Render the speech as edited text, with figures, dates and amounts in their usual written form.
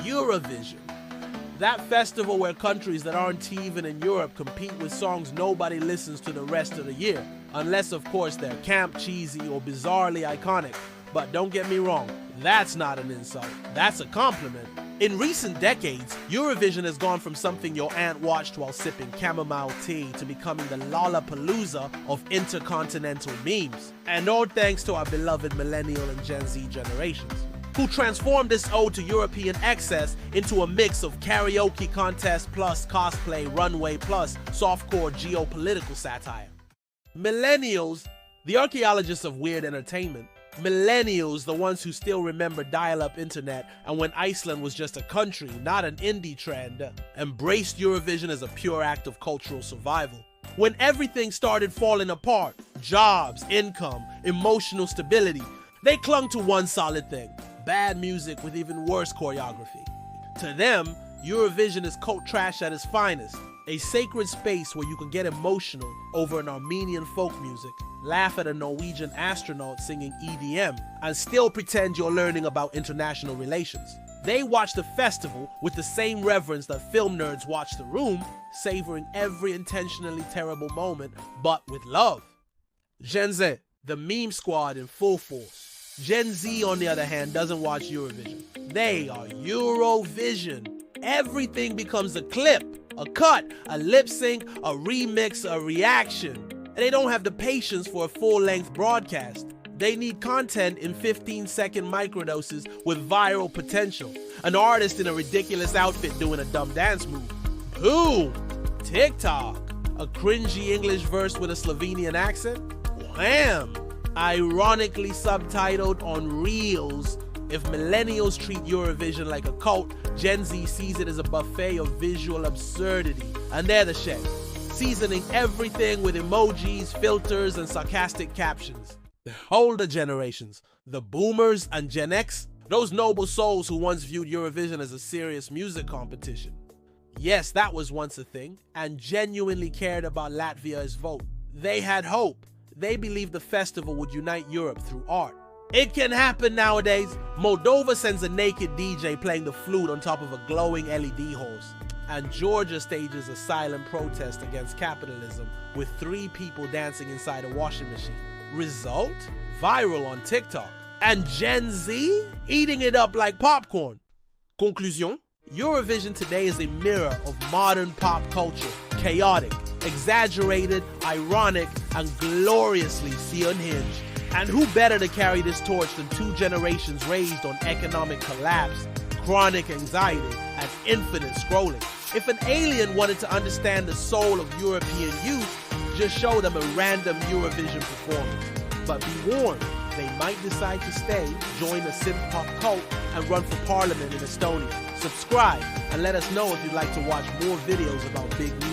Eurovision. That festival where countries that aren't even in Europe compete with songs nobody listens to the rest of the year. Unless, of course, they're camp cheesy or bizarrely iconic. But don't get me wrong, that's not an insult. That's a compliment. In recent decades, Eurovision has gone from something your aunt watched while sipping chamomile tea to becoming the Lollapalooza of intercontinental memes. And all thanks to our beloved millennial and Gen Z generations, who transformed this ode to European excess into a mix of karaoke contest plus cosplay runway plus softcore geopolitical satire. Millennials, the archaeologists of weird entertainment, millennials, the ones who still remember dial-up internet and when Iceland was just a country, not an indie trend, embraced Eurovision as a pure act of cultural survival. When everything started falling apart, jobs, income, emotional stability, they clung to one solid thing: bad music with even worse choreography. To them, Eurovision is cult trash at its finest, a sacred space where you can get emotional over an Armenian folk music, laugh at a Norwegian astronaut singing EDM, and still pretend you're learning about international relations. They watch the festival with the same reverence that film nerds watch The Room, savoring every intentionally terrible moment, but with love. Gen Z, the meme squad in full force. Gen Z, on the other hand, doesn't watch Eurovision. They are Eurovision. Everything becomes a clip, a cut, a lip sync, a remix, a reaction. And they don't have the patience for a full-length broadcast. They need content in 15-second microdoses with viral potential. An artist in a ridiculous outfit doing a dumb dance move. Boom! TikTok. A cringy English verse with a Slovenian accent. Wham! Ironically subtitled on Reels. If millennials treat Eurovision like a cult, Gen Z sees it as a buffet of visual absurdity. And they're the chef, seasoning everything with emojis, filters, and sarcastic captions. The older generations, the boomers and Gen X, those noble souls who once viewed Eurovision as a serious music competition. Yes, that was once a thing, and genuinely cared about Latvia's vote. They had hope. They believed the festival would unite Europe through art. It can happen nowadays. Moldova sends a naked DJ playing the flute on top of a glowing LED horse. And Georgia stages a silent protest against capitalism with 3 people dancing inside a washing machine. Result? Viral on TikTok. And Gen Z? Eating it up like popcorn. Conclusion? Eurovision today is a mirror of modern pop culture. Chaotic, exaggerated, ironic, and gloriously unhinged. And who better to carry this torch than 2 generations raised on economic collapse, chronic anxiety, and infinite scrolling? If an alien wanted to understand the soul of European youth, just show them a random Eurovision performance. But be warned, they might decide to stay, join the synth-pop cult, and run for parliament in Estonia. Subscribe and let us know if you'd like to watch more videos about big music.